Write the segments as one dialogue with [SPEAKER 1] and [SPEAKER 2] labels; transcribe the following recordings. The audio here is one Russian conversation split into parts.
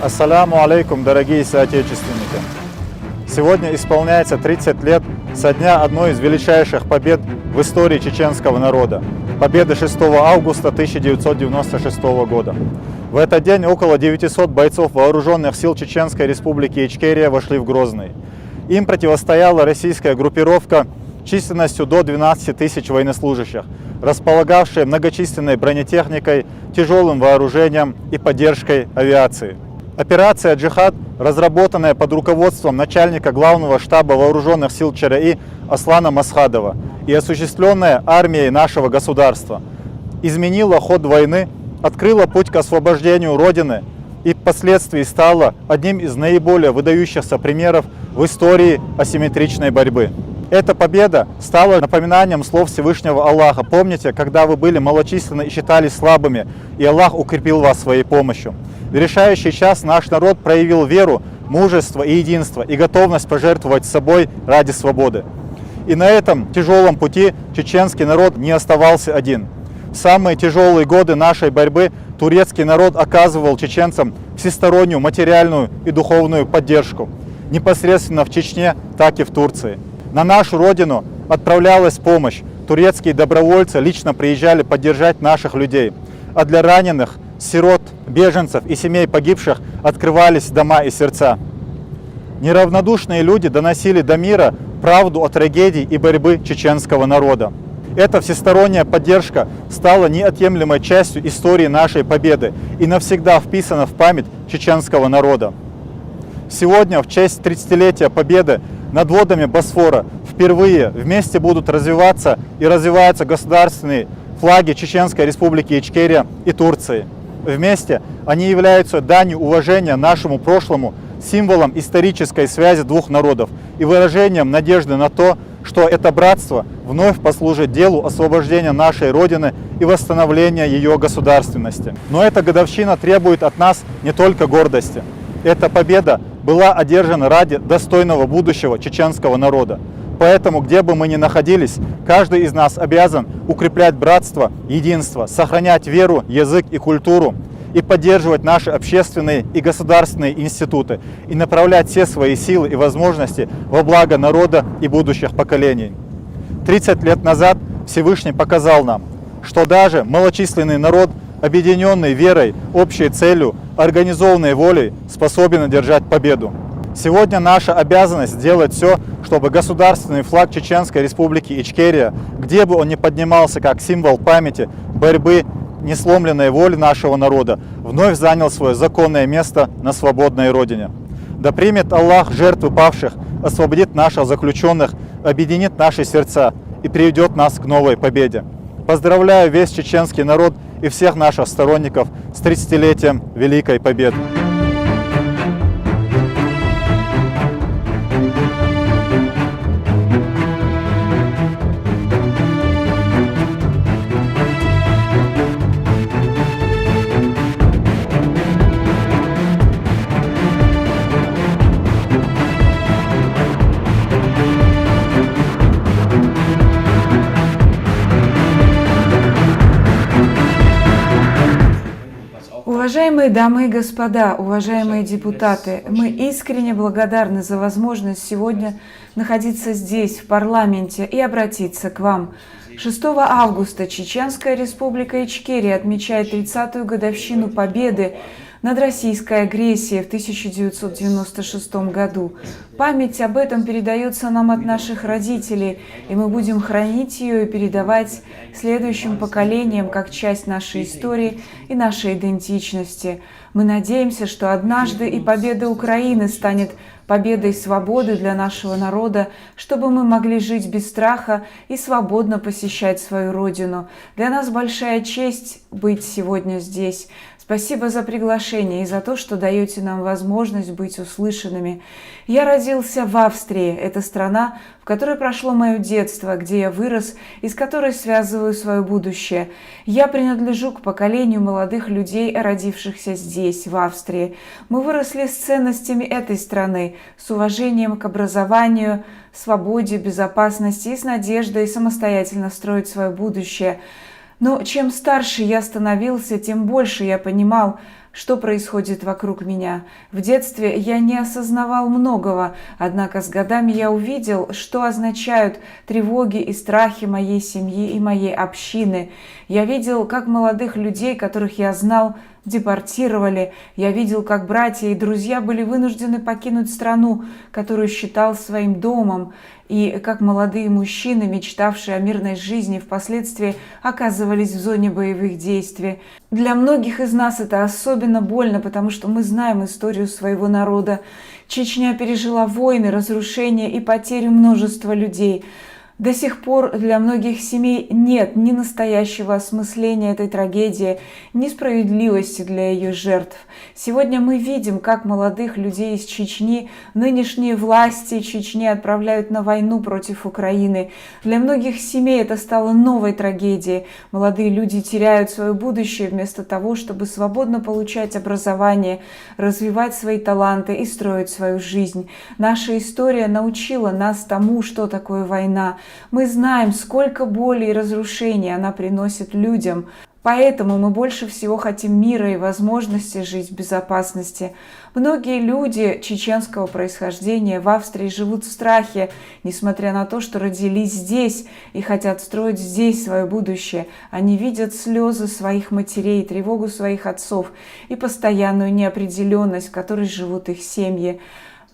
[SPEAKER 1] Ассаляму алейкум, дорогие соотечественники! Сегодня исполняется 30 лет со дня одной из величайших побед в истории чеченского народа – победы 6 августа 1996 года. В этот день около 900 бойцов вооруженных сил Чеченской Республики Ичкерия вошли в Грозный. Им противостояла российская группировка численностью до 12 тысяч военнослужащих, располагавшая многочисленной бронетехникой, тяжелым вооружением и поддержкой авиации. Операция «Джихад», разработанная под руководством начальника главного штаба вооруженных сил ЧРИ Аслана Масхадова и осуществленная армией нашего государства, изменила ход войны, открыла путь к освобождению Родины и впоследствии стала одним из наиболее выдающихся примеров в истории асимметричной борьбы. Эта победа стала напоминанием слов Всевышнего Аллаха. Помните, когда вы были малочисленны и считались слабыми, и Аллах укрепил вас своей помощью. В решающий час наш народ проявил веру, мужество и единство, и готовность пожертвовать собой ради свободы. И на этом тяжелом пути чеченский народ не оставался один. В самые тяжелые годы нашей борьбы турецкий народ оказывал чеченцам всестороннюю материальную и духовную поддержку, непосредственно в Чечне, так и в Турции. На нашу родину отправлялась помощь. Турецкие добровольцы лично приезжали поддержать наших людей. А для раненых, сирот, беженцев и семей погибших открывались дома и сердца. Неравнодушные люди доносили до мира правду о трагедии и борьбы чеченского народа. Эта всесторонняя поддержка стала неотъемлемой частью истории нашей победы и навсегда вписана в память чеченского народа. Сегодня, в честь 30-летия победы, над водами Босфора впервые вместе будут развиваться и развиваются государственные флаги Чеченской Республики Ичкерия и Турции. Вместе они являются данью уважения нашему прошлому, символом исторической связи двух народов и выражением надежды на то, что это братство вновь послужит делу освобождения нашей Родины и восстановления ее государственности. Но эта годовщина требует от нас не только гордости. Эта победа была одержана ради достойного будущего чеченского народа. Поэтому, где бы мы ни находились, каждый из нас обязан укреплять братство, единство, сохранять веру, язык и культуру и поддерживать наши общественные и государственные институты и направлять все свои силы и возможности во благо народа и будущих поколений. 30 лет назад Всевышний показал нам, что даже малочисленный народ, объединенный верой, общей целью, организованной волей, способен одержать победу. Сегодня наша обязанность сделать все, чтобы государственный флаг Чеченской Республики Ичкерия, где бы он ни поднимался как символ памяти, борьбы, несломленной воли нашего народа, вновь занял свое законное место на свободной Родине. Да примет Аллах жертвы павших, освободит наших заключенных, объединит наши сердца и приведет нас к новой победе. Поздравляю весь чеченский народ и всех наших сторонников с 30-летием Великой Победы.
[SPEAKER 2] Уважаемые дамы и господа, уважаемые депутаты, мы искренне благодарны за возможность сегодня находиться здесь, в парламенте, и обратиться к вам. 6 августа Чеченская Республика Ичкерия отмечает 30-ю годовщину победы над российской агрессией в 1996 году. Память об этом передается нам от наших родителей, и мы будем хранить ее и передавать следующим поколениям как часть нашей истории и нашей идентичности. Мы надеемся, что однажды и победа Украины станет победой свободы для нашего народа, чтобы мы могли жить без страха и свободно посещать свою родину. Для нас большая честь быть сегодня здесь. Спасибо за приглашение и за то, что даете нам возможность быть услышанными. Я родился в Австрии. Это страна, в которой прошло мое детство, где я вырос и с которой связываю свое будущее. Я принадлежу к поколению молодых людей, родившихся здесь, в Австрии. Мы выросли с ценностями этой страны, с уважением к образованию, свободе, безопасности и с надеждой самостоятельно строить свое будущее. Но чем старше я становился, тем больше я понимал, что происходит вокруг меня. В детстве я не осознавал многого, однако с годами я увидел, что означают тревоги и страхи моей семьи и моей общины. Я видел, как молодых людей, которых я знал, депортировали. Я видел, как братья и друзья были вынуждены покинуть страну, которую считал своим домом, и как молодые мужчины, мечтавшие о мирной жизни, впоследствии оказывались в зоне боевых действий. Для многих из нас это особенно больно, потому что мы знаем историю своего народа. Чечня пережила войны, разрушения и потерю множества людей. До сих пор для многих семей нет ни настоящего осмысления этой трагедии, ни справедливости для ее жертв. Сегодня мы видим, как молодых людей из Чечни нынешние власти Чечни отправляют на войну против Украины. Для многих семей это стало новой трагедией. Молодые люди теряют свое будущее вместо того, чтобы свободно получать образование, развивать свои таланты и строить свою жизнь. Наша история научила нас тому, что такое война. Мы знаем, сколько боли и разрушений она приносит людям. Поэтому мы больше всего хотим мира и возможности жить в безопасности. Многие люди чеченского происхождения в Австрии живут в страхе, несмотря на то, что родились здесь и хотят строить здесь свое будущее. Они видят слезы своих матерей, тревогу своих отцов и постоянную неопределенность, в которой живут их семьи.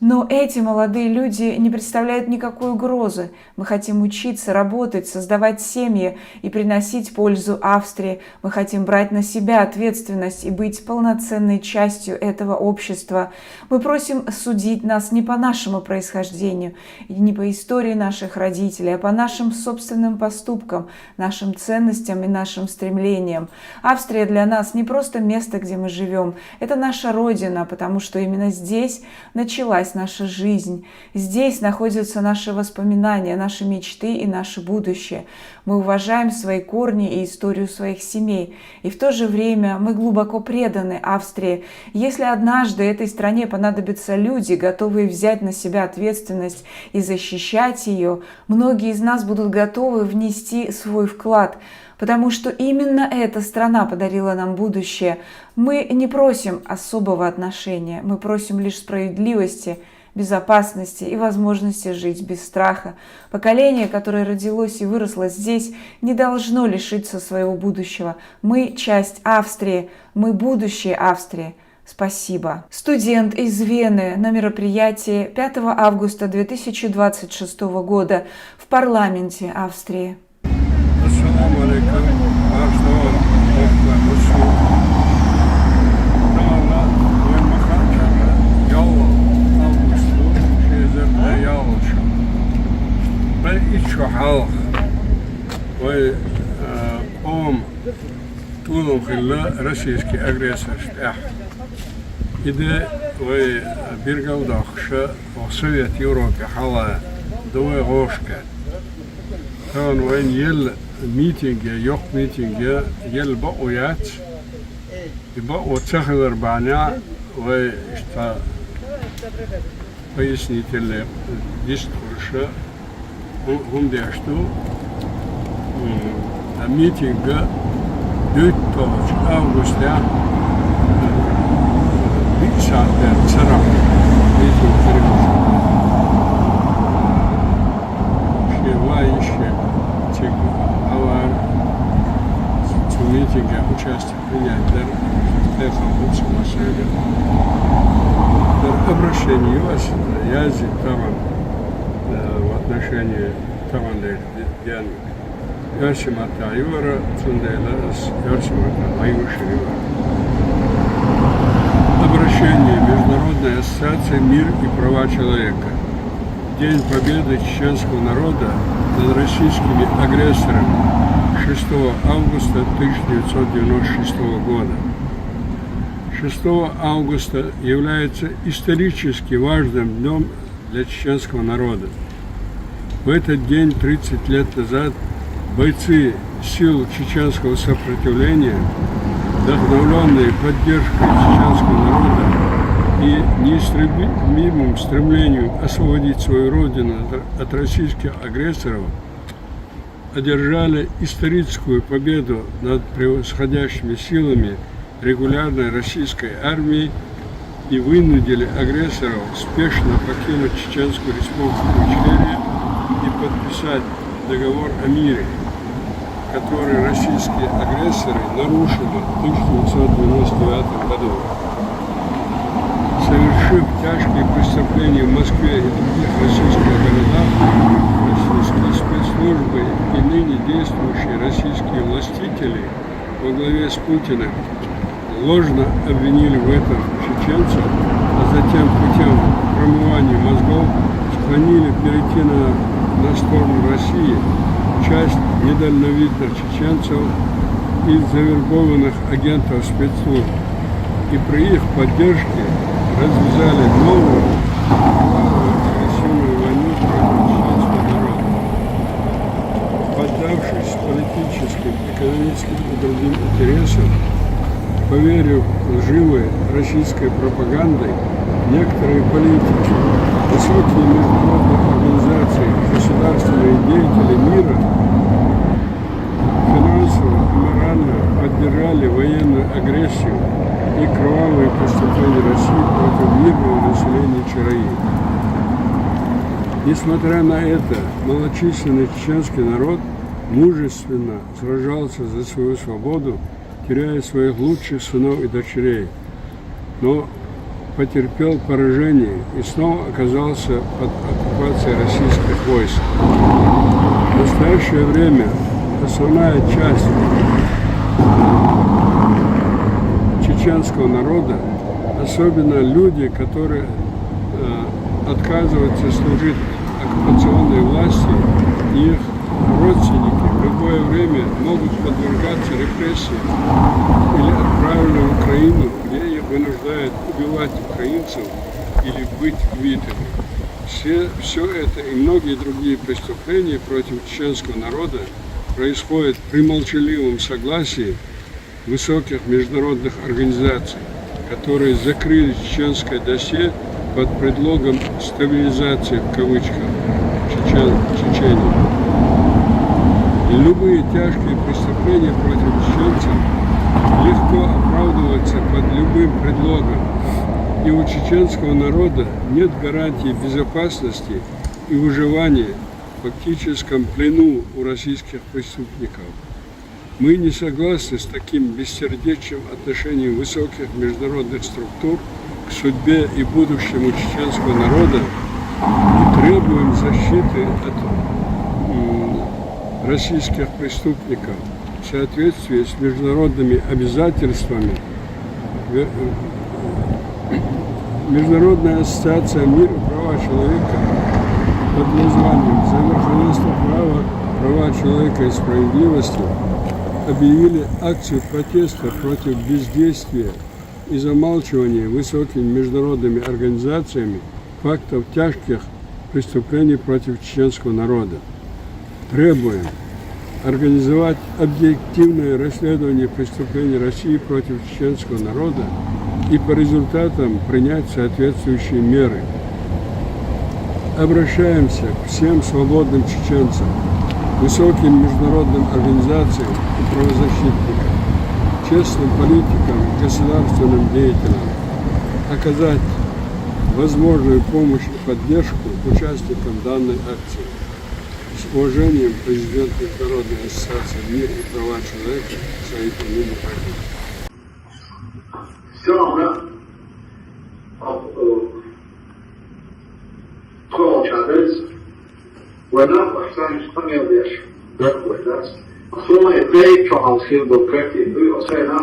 [SPEAKER 2] Но эти молодые люди не представляют никакой угрозы. Мы хотим учиться, работать, создавать семьи и приносить пользу Австрии. Мы хотим брать на себя ответственность и быть полноценной частью этого общества. Мы просим судить нас не по нашему происхождению и не по истории наших родителей, а по нашим собственным поступкам, нашим ценностям и нашим стремлениям. Австрия для нас не просто место, где мы живем. Это наша родина, потому что именно здесь началась наша жизнь. Здесь находятся наши воспоминания, наши мечты и наше будущее. Мы уважаем свои корни и историю своих семей. И в то же время мы глубоко преданы Австрии. Если однажды этой стране понадобятся люди, готовые взять на себя ответственность и защищать ее, многие из нас будут готовы внести свой вклад, потому что именно эта страна подарила нам будущее. Мы не просим особого отношения, мы просим лишь справедливости, безопасности и возможности жить без страха. Поколение, которое родилось и выросло здесь, не должно лишиться своего будущего. Мы часть Австрии, мы будущее Австрии. Спасибо. Студент из Вены на мероприятии 5 августа 2026 года в парламенте Австрии.
[SPEAKER 3] Assalamu alaikum. Arstoğan, Okla, Musu. Dağla, Uymakan Kara, Yavul, Avgustu, Şezer'de Yavulşan. Ve İço halk ve قوم طولهم خلا روسيسكي أغريسر شتاح. إذا وبيرجعوا داخشة وسوفيت يوروبي حلا دوي غوشكا. كان وين يل ميتينج يوك ميتينج يل بقويات يبقوا تخذر بعناع واشتا ويسني تل ديست خرشة هم ديشتو ميتينج دوت توش أغسطس bir saatte sıra meytin kırmış. Vay işe çekti. Avar şu mitinge участие принятler технологии машины. Обращение вас язык там в отношении там диан Йосимата Юра Цундейлас Йосимата Айушева. Обращение Международной ассоциации «Мир и права человека». День победы чеченского народа над российскими агрессорами 6 августа 1996 года. 6 августа является исторически важным днем для чеченского народа. В этот день, 30 лет назад, бойцы сил чеченского сопротивления, вдохновленные поддержкой чеченского народа и неистребимым стремлением освободить свою родину от российских агрессоров, одержали историческую победу над превосходящими силами регулярной российской армией и вынудили агрессоров спешно покинуть Чеченскую республику Ичкерия и подписать договор о мире, который российские агрессоры нарушили в 1999 году. Совершив тяжкие преступления в Москве и других российских городах, российские спецслужбы и ныне действующие российские властители во главе с Путиным ложно обвинили в этом чеченцев, а затем путем промывания мозгов склонили перейти на сторону России часть недальновидных чеченцев и завербованных агентов спецслужб, и при их поддержке развязали новую агрессивную войну против чеченского народа. Поддавшись политическим, экономическим и другим интересам, поверив лживой российской пропагандой, некоторые политики, высокие международные организации и государственные деятели мира финансово и морально поддержали военную агрессию и кровавые преступления России против мирного населения ЧРИ. Несмотря на это, малочисленный чеченский народ мужественно сражался за свою свободу, теряя своих лучших сынов и дочерей, но потерпел поражение и снова оказался под оккупацией российских войск. В настоящее время основная часть чеченского народа, особенно люди, которые отказываются служить оккупационной власти, и их родственники в любое время могут подвергаться репрессиям или отправлены в Украину, где их вынуждают убивать украинцев или быть убитыми. Все это и многие другие преступления против чеченского народа происходят при молчаливом согласии высоких международных организаций, которые закрыли чеченское досье под предлогом стабилизации, в кавычках, Чечении. И любые тяжкие преступления против чеченцев легко оправдываются под любым предлогом. И у чеченского народа нет гарантии безопасности и выживания в фактическом плену у российских преступников. Мы не согласны с таким бессердечным отношением высоких международных структур к судьбе и будущему чеченского народа и требуем защиты от российских преступников в соответствии с международными обязательствами. Международная ассоциация мира и права человека под названием «За верховенство права, права человека и справедливости» объявили акцию протеста против бездействия и замалчивания высокими международными организациями фактов тяжких преступлений против чеченского народа. Требуем организовать объективное расследование преступлений России против чеченского народа и по результатам принять соответствующие меры. Обращаемся к всем свободным чеченцам, высоким международным организациям и правозащитникам, честным политикам и государственным деятелям оказать возможную помощь и поддержку участникам данной акции. С уважением, президент Международной ассоциации мира и права человека Саид Амин Ибрагим.
[SPEAKER 4] Sonra Trollchaders were not Western Bangladesh, that was that. Sonra epey çoğaltıyor bu kırkı, bu sena,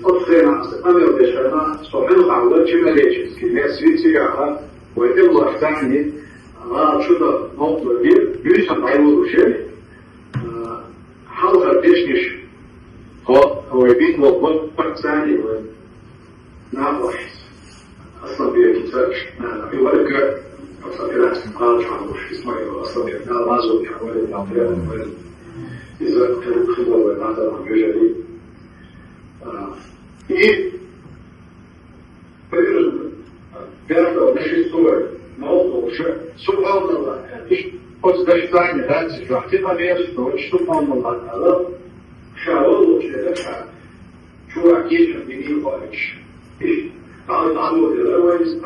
[SPEAKER 4] o sena, Bangladesh'e sohbet aldı, çimeleyeceğiz ki ne Sivitsiyah'a, bu epey Western'i, şurada notlu bir, bir sanaylı şey, halka deşmiş, o bir notlu Pakistan'ı not like Aslamia Church, и только Асламирский Палачман, Исмаил Асламир, Алмазу, Яколи, Ампрен, из этого худого надо движения. И первое, на шестое, но уже субалного, от здания, да, в те моменты, что полного, шаол, это шаг. شو أكيد بدي أقولش بعد عنه الأول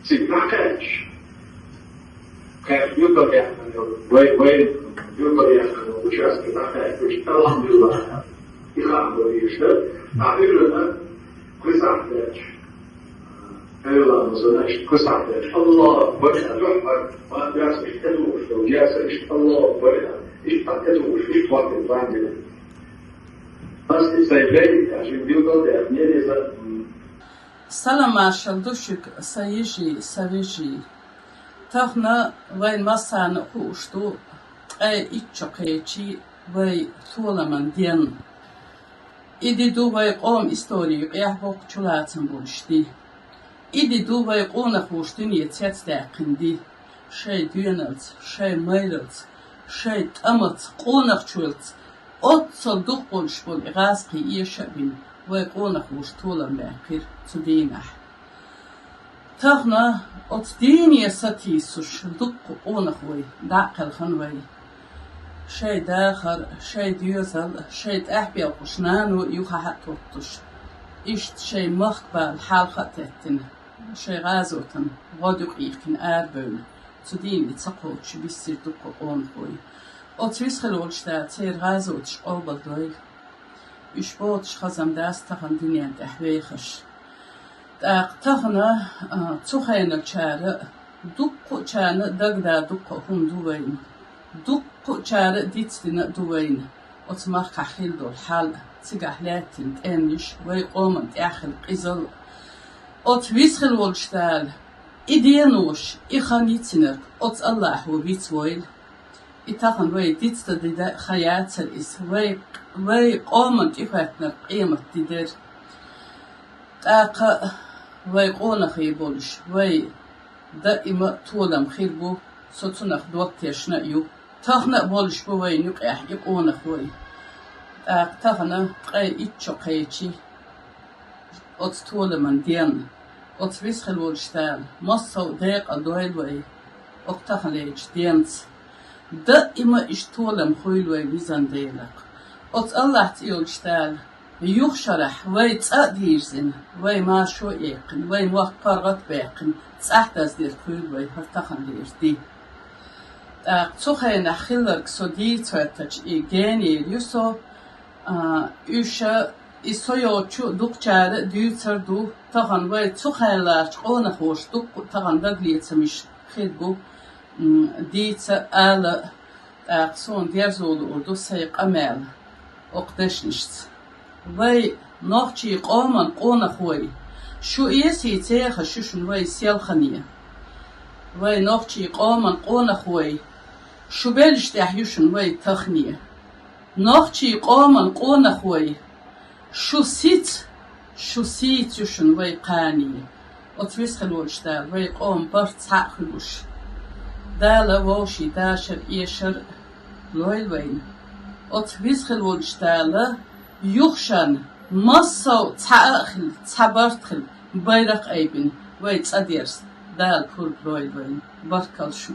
[SPEAKER 4] سيبقاش كيف يقدر يعمل وين يقدر يعمل وش أسمع وش الحمد لله يخاف ويشتغل أعتبر كويسعتش أيوة مثلاش كويسعتش الله وجه الرحمة وجالس يشتغل وجالس الله وجه يشتغل وش وقت الفاندل بس إزاي عشان بيقدر يعمل
[SPEAKER 5] Salamashal dushuk sayiji saviji tahna vai masana hushtu itchokechi vai thulaman dien idi du vai qom istori yahbok chulatsam bulshti idi du vai qona hushtin yetet daqindi shay dünels shay mailels shay tamat qona chults otso duqbolshbol rasqi yeshabin ويقول خوش طولا باكر تدينه تغنى أتديني ستيسوش دق قونخوي دعقل خنوي شي داخر شي ديوزل شي أحبي وقشنانو يوخا حتوتش إشت شي مخبال حالخة تهتن شي غازوتن غادوك إيقن آربون تديني تقوتش بيسير دق قونخوي أتويسخل ولشتا تير غازوتش قوبل دويل إشبوتش خزم داست تخن دنيا تحويخش تخنا تخينا تشارة دق تشانا دقدا دق هم دوين دق تشارة ديتنا دوين أتمرك حيل دول حال تجاهلاتن تأنش ويقوم تأخل قزل أتويسخل والشتال إدينوش إخانيتنك أت الله وبيتويل إتاخن وي ديتتا ديدا خيات الإس وي قومن إخواتنا قيمة ديدر تاقا وي قونا خيبولش وي دائما طولم خيربو ستونخ دوتيشنا يو تاخنا بولش بو وي نقيح يقونا خوي تاخنا قاي إتشو قيتشي أت طولمن ديان أت ويسخل والشتال مصو ديق أدويل وي أكتاخن ليش ديانس دائما اشتولم خويلوي ويزان ديلك أت الله تيول شتال يخشرح وي تأديرزن وي ما شو يقن وي وقت فرغت بيقن تأحتاز دير خويلوي هرتخن دير دي تخينا خلرك سو دي تواتج إيجاني يوسو إيشا إسو يوچو دوكچار ديوتر دو تخن وي تخيلارش قونا خوش دوك تخن دقليتمش خيلبو ديتا آلا أقصون ديرزولو أردو سيق أمال أقدشنشت وي نوخشي قومن قونا خوي شو إيسي تيخ شوشن وي سيالخانية وي نوخشي قومن قونا خوي شو بلش تحيوشن وي تخنية نوخشي قومن قونا خوي شو سيت يوشن وي قانية أتويس خلوشتال وي قوم برت حقلوش دالا ووشي داشر إيشر لويلوين أتويسخل والشتالة يخشن مصو تعاخل تعبرتخل بيرق أيبن ويت أديرس دال كل لويلوين بركال شو